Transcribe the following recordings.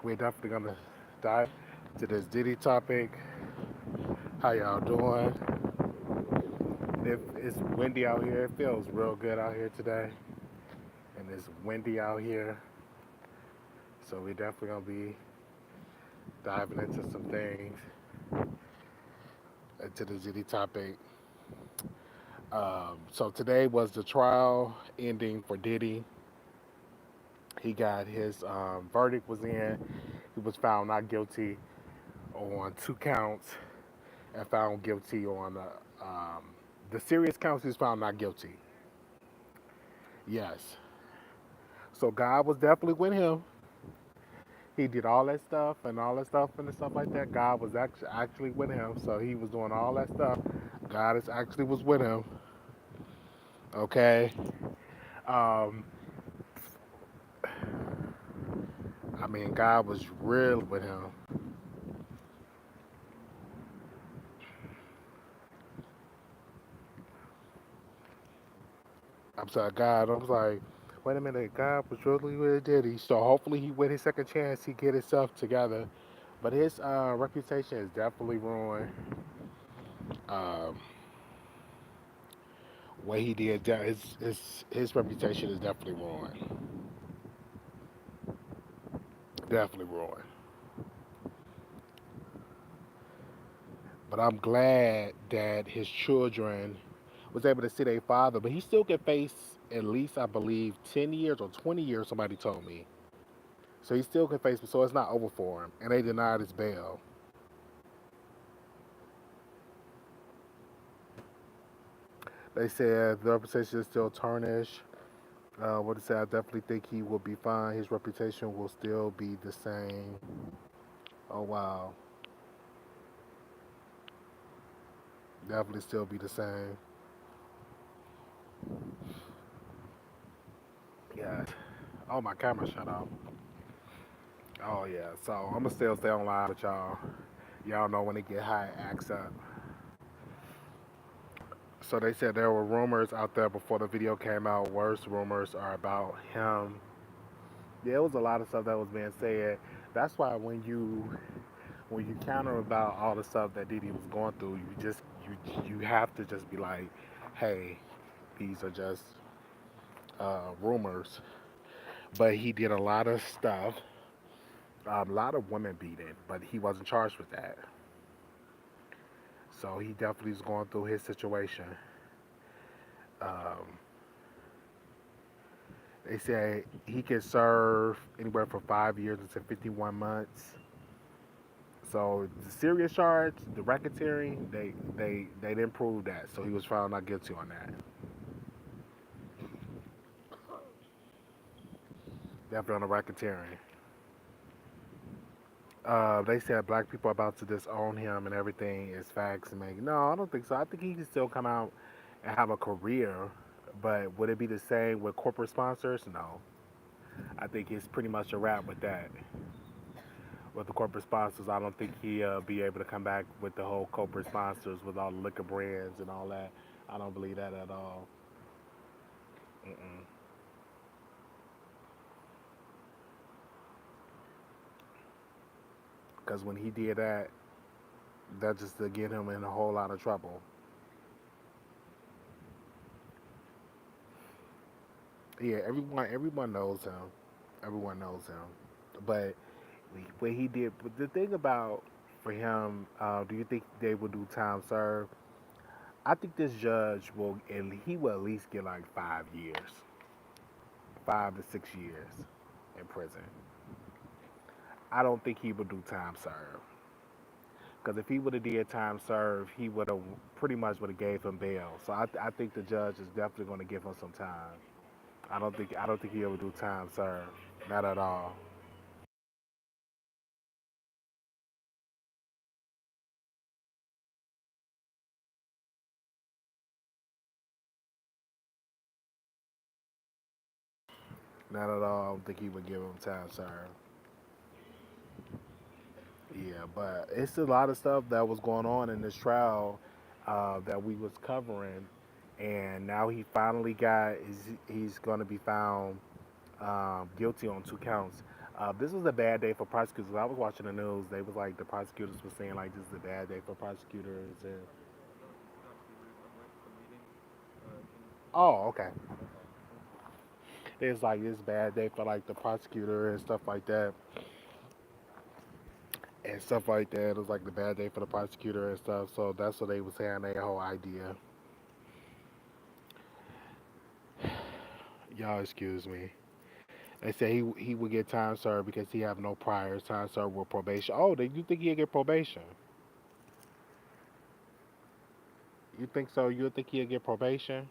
We're definitely gonna dive to this Diddy topic. How y'all doing? If it's windy out here, it feels real good out here today, and it's windy out here. So we're definitely gonna be diving into some things into the Diddy topic. So today was the trial ending for Diddy. He got his verdict was in. He was found not guilty on 2 counts and found guilty on the serious counts. He was found not guilty. Yes. So God was definitely with him. He did all that stuff and all that stuff and stuff like that. God was actually with him. So he was doing all that stuff. God is actually was with him. Okay. Um, I mean, God was really with him. I'm sorry, God. I was like, wait a minute. God was really with Diddy. So hopefully he with his second chance, he get himself together. But his reputation is definitely ruined. Um, what he did, his reputation is definitely ruined. Definitely ruined. But I'm glad that his children was able to see their father. But he still can face at least, I believe, 10 years or 20 years. Somebody told me. So he still can face. So it's not over for him. And they denied his bail. They said the reputation is still tarnished. What they say, I definitely think he will be fine. His reputation will still be the same. Oh wow, definitely still be the same. Yeah. Oh, my camera shut off. Oh yeah. So I'm gonna still stay online with y'all. Y'all know when it get hot, it acts up. So they said there were rumors out there before the video came out. Worst rumors are about him. Yeah, it was a lot of stuff that was being said. That's why when you counter about all the stuff that Diddy was going through, you have to just be like, hey, these are just rumors. But he did a lot of stuff, a lot of women beating, but he wasn't charged with that. So he definitely is going through his situation. Um, they say he can serve anywhere from 5 years to 51 months. So the serious charge, the racketeering, they didn't prove that. So he was found not guilty on that. Definitely on the racketeering. They said black people are about to disown him and everything is facts. And make no, I don't think so. I think he can still come out and have a career, but would it be the same with corporate sponsors? No. I think it's pretty much a wrap with that. With the corporate sponsors, I don't think he'll be able to come back with the whole corporate sponsors with all the liquor brands and all that. I don't believe that at all. Mm-mm. Because when he did that, that just to get him in a whole lot of trouble. Yeah, everyone knows him. Everyone knows him. But what he did, but the thing about for him, do you think they will do time served? I think this judge will, and he will at least get like 5 years, 5 to 6 years in prison. I don't think he would do time served because if he would have did time served, he would have pretty much would have gave him bail. So I think the judge is definitely going to give him some time. I don't think he ever do time served, not at all. Not at all. I don't think he would give him time served. Yeah, but it's a lot of stuff that was going on in this trial that we was covering, and now he finally got he's going to be found guilty on 2 counts. This was a bad day for prosecutors. I was watching the news. They was like the prosecutors were saying like this is a bad day for prosecutors. And oh, okay. It's like this bad day for like the prosecutor and stuff like that, and stuff like that. It was like the bad day for the prosecutor and stuff. So that's what they was saying. Their whole idea. Y'all excuse me. They say he would get time served because he have no priors. Time served with probation. Oh, then you think he'll get probation? You think so? You think he'll get probation?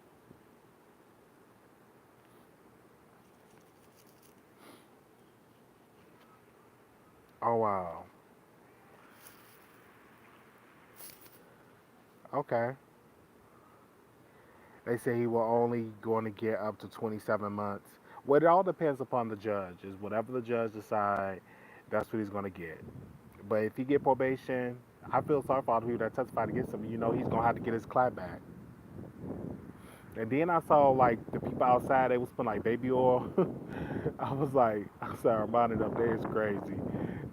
Oh wow. Okay. They say he will only going to get up to 27 months. Well, it all depends upon the judge. Is whatever the judge decide, that's what he's going to get. But if he get probation, I feel sorry for all the people that testified against him. You know, he's going to have to get his clap back. And then I saw like the people outside. They was putting like baby oil. I said, reminded them, they is crazy.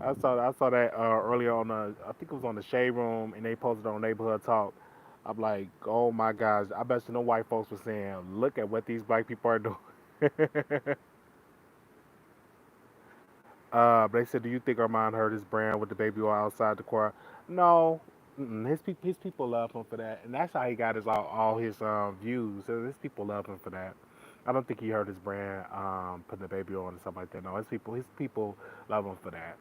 I saw that earlier on the, I think it was on the Shade Room, and they posted on Neighborhood Talk. I'm like, oh my gosh, I bet you no white folks were saying, look at what these black people are doing. They said, do you think Armand hurt his brand with the baby oil outside the court? No. His people love him for that, and that's how he got his all his views. So his people love him for that. I don't think he hurt his brand putting the baby oil and stuff like that. No, his people love him for that.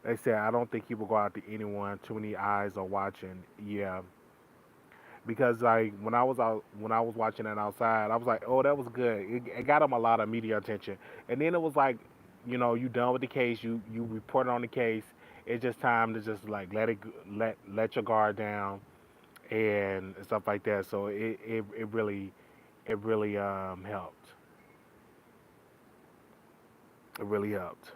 They said I don't think he will go out to anyone. Too many eyes are watching. Yeah, because like when I was watching it outside, I was like, oh, that was good. It got him a lot of media attention, and then it was like, you done with the case, you reported on the case. It's just time to just like let your guard down and stuff like that. So it really helped. It really helped.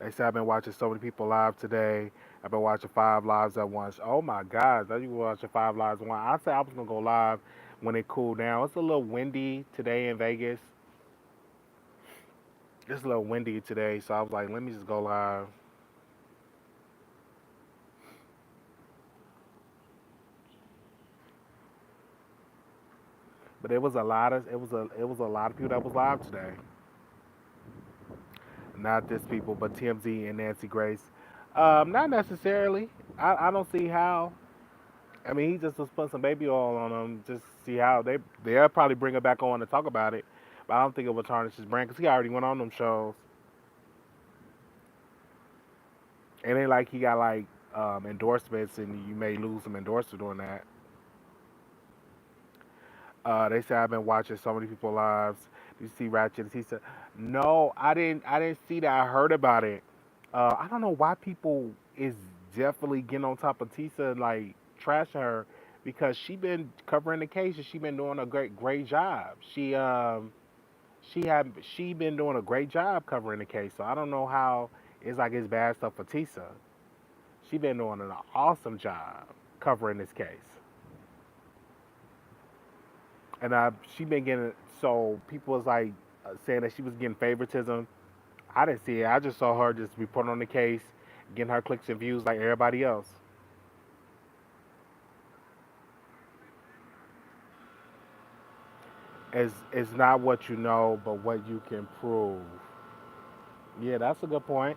They said I've been watching so many people live today. I've been watching five lives at once. Oh my gosh, that you were watching five lives at once. I said I was gonna go live when it cooled down. It's a little windy today in Vegas. It's a little windy today, so I was like, let me just go live. But it was a lot of people that was live today. Not this people, but TMZ and Nancy Grace. Not necessarily. I don't see how. I mean, he just was putting some baby oil on them, just see how they'll probably bring it back on to talk about it. But I don't think it will tarnish his brand because he already went on them shows. And then like he got like endorsements, and you may lose some endorsements doing that. They say I've been watching so many people lives. You see Ratchet. He said, "No, I didn't. I didn't see that. I heard about it. I don't know why people is definitely getting on top of Tisa and like trashing her because she been covering the case and she been doing a great job. She been doing a great job covering the case. So I don't know how it's like it's bad stuff for Tisa. She been doing an awesome job covering this case, and she been getting so people was like saying that she was getting favoritism. I didn't see it. I just saw her just reporting on the case, getting her clicks and views like everybody else. It's not what you know, but what you can prove. Yeah, that's a good point.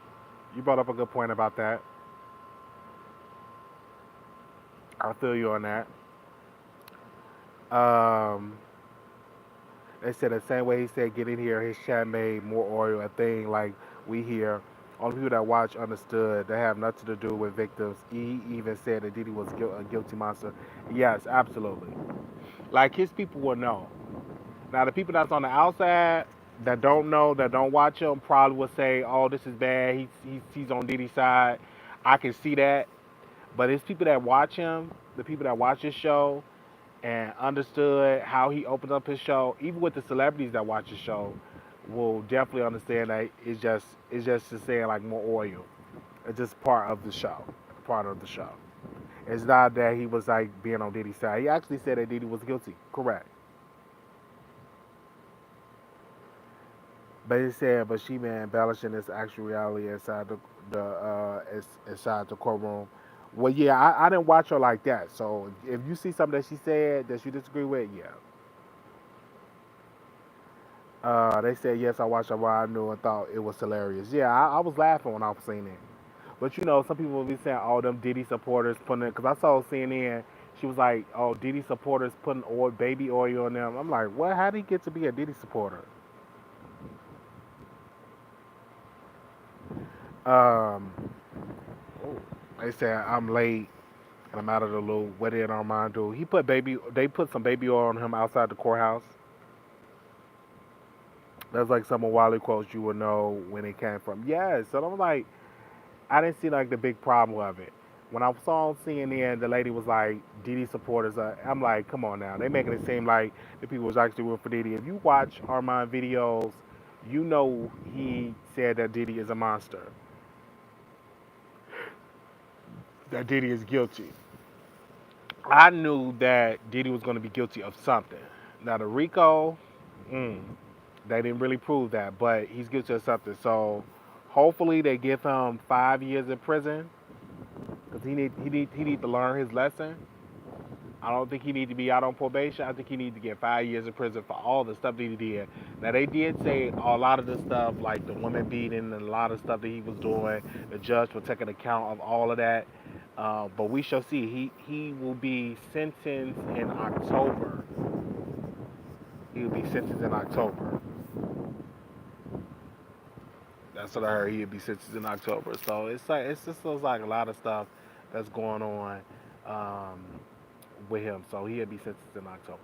You brought up a good point about that. I feel you on that. Um, they said the same way he said get in here, his chat made more oil a thing like we hear. Only people that watch understood. They have nothing to do with victims. He even said that Diddy was a guilty monster. Yes, absolutely. Like his people will know. Now the people that's on the outside that don't know, that don't watch him, probably will say, "Oh, this is bad. He's on Diddy's side." I can see that, but it's people that watch him, the people that watch his show, and understood how he opened up his show. Even with the celebrities that watch his show, will definitely understand that it's just to say like more oil. It's just part of the show, part of the show. It's not that he was like being on Diddy's side. He actually said that Diddy was guilty. Correct. But it said, but she been embellishing this actual reality inside inside the courtroom. Well, yeah, I didn't watch her like that. So if you see something that she said that you disagree with, yeah. They said yes. I watched it while I knew and thought it was hilarious. Yeah, I was laughing when I was seeing it. But some people will be saying, "Oh, them Diddy supporters putting it." Because I saw CNN, she was like, "Oh, Diddy supporters putting oil, baby oil on them." I'm like, "What? How did he get to be a Diddy supporter?" Um, they said I'm late and I'm out of the loop. What did Armand do? He put baby. They put some baby oil on him outside the courthouse. That's like some of Wiley quotes you would know when it came from. Yes, so I'm like, I didn't see like the big problem of it. When I saw on CNN, the lady was like, Diddy supporters. I'm like, come on now. They making it seem like the people was actually rooting for Diddy. If you watch Armand videos, you know he said that Diddy is a monster. That Diddy is guilty. I knew that Diddy was going to be guilty of something. Now the RICO, mm, they didn't really prove that, but he's guilty of something. So hopefully they give him 5 years in prison because he need to learn his lesson. I don't think he need to be out on probation. I think he need to get 5 years in prison for all the stuff that he did. Now they did say a lot of the stuff, like the woman beating and a lot of stuff that he was doing. The judge will take an account of all of that. But we shall see. He will be sentenced in October. He will be sentenced in October. That's what I heard. He'll be sentenced in October. So it's just feels like a lot of stuff that's going on um, with him. So he'll be sentenced in October.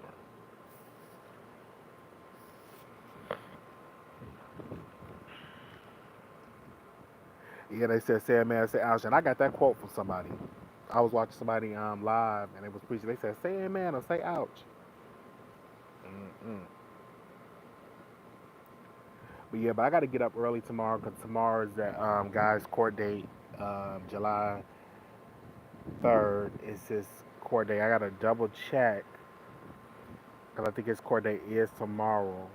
Yeah, they said, "Say man, say ouch," and I got that quote from somebody. I was watching somebody live, and they was preaching. They said, "Say amen or say ouch." Mm-mm. But I got to get up early tomorrow because tomorrow is that guy's court date, July 3rd. It's his court date. I got to double check because I think his court date is tomorrow.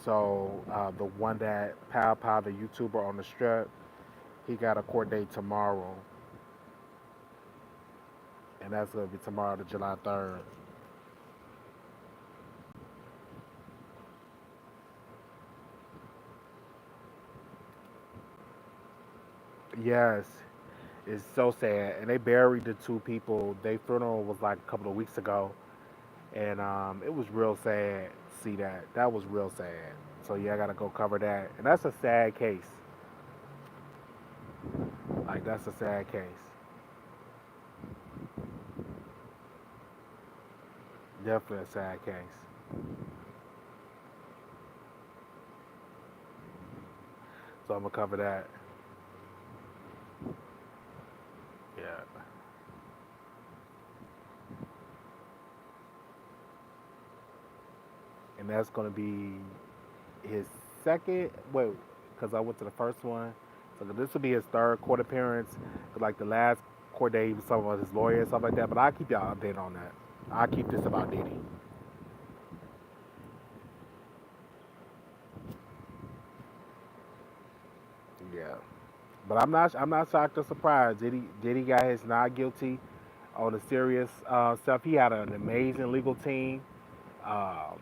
So the one that Pow Pow, the YouTuber on the strip, he got a court date tomorrow, and that's gonna be tomorrow, the July 3rd. Yes, it's so sad. And they buried the two people. Their funeral was like a couple of weeks ago, and it was real sad. To see that. That was real sad. So yeah, I gotta go cover that. And that's a sad case. Like that's a sad case. Definitely a sad case. So I'm gonna cover that. Yeah. And that's gonna be his second. Wait, because I went to the first one. So this will be his third court appearance. 'Cause, like the last court day, he was talking about his lawyer and stuff like that. But I'll keep y'all updated on that. I'll keep this about Diddy. Yeah. But I'm not shocked or surprised. Diddy got his not guilty on the serious stuff. He had an amazing legal team. Um,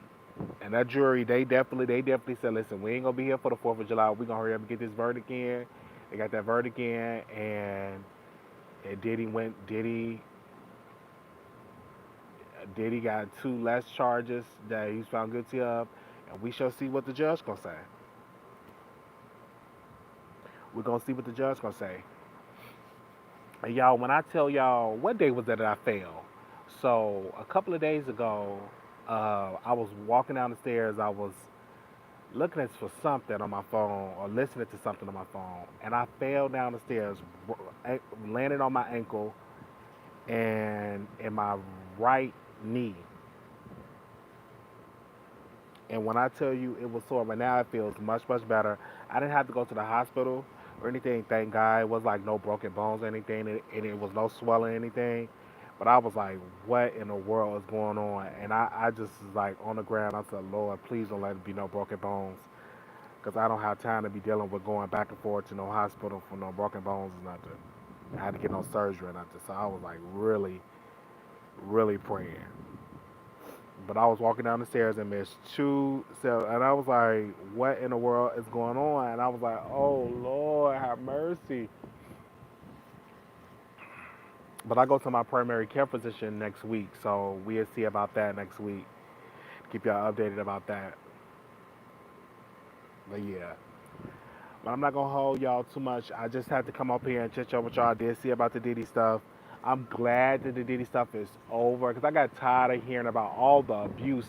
and that jury, they definitely said, listen, we ain't gonna be here for the 4th of July. We gonna hurry up and get this verdict in. They got that verdict in, and Diddy got two less charges that he's found guilty of, and we shall see what the judge gonna say. We're gonna see what the judge gonna say. And y'all, when I tell y'all, what day was that I failed? So a couple of days ago, I was walking down the stairs. I was looking at for something on my phone or listening to something on my phone, and I fell down the stairs, landed on my ankle and in my right knee. And when I tell you it was sore, but now it feels much, much better. I didn't have to go to the hospital or anything, thank God. It was like no broken bones or anything, and it was no swelling or anything. But I was like, what in the world is going on? And I just was like on the ground. I said, Lord, please don't let it be no broken bones. Because I don't have time to be dealing with going back and forth to no hospital for no broken bones or nothing. I had to get no surgery or nothing. So I was like really, really praying. But I was walking down the stairs and Miss Chu said, and I was like, what in the world is going on? And I was like, oh Lord, have mercy. But I go to my primary care physician next week, so we'll see about that next week. Keep y'all updated about that. But yeah. But I'm not gonna hold y'all too much. I just had to come up here and chit chat with y'all. I did see about the Diddy stuff. I'm glad that the Diddy stuff is over because I got tired of hearing about all the abuse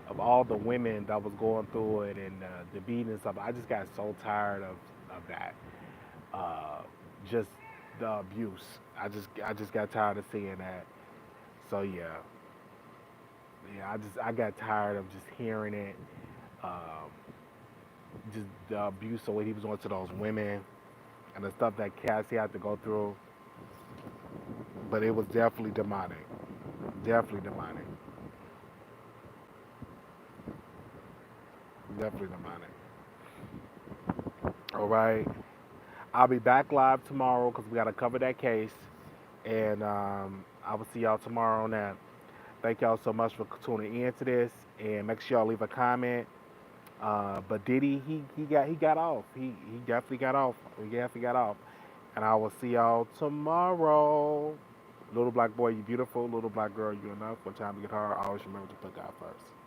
of all the women that was going through it and the beating and stuff. I just got so tired of that. Uh, just the abuse. I just got tired of seeing that. So I got tired of just hearing it. Um, just the abuse of what he was doing to those women and the stuff that Cassie had to go through. But it was definitely demonic. Definitely demonic. Definitely demonic. All right. I'll be back live tomorrow because we got to cover that case. And I will see y'all tomorrow on that. Thank y'all so much for tuning in to this. And make sure y'all leave a comment. But Diddy, he got off. He definitely got off. He definitely got off. And I will see y'all tomorrow. Little black boy, you beautiful. Little black girl, you enough. When time to get hard, always remember to put God first.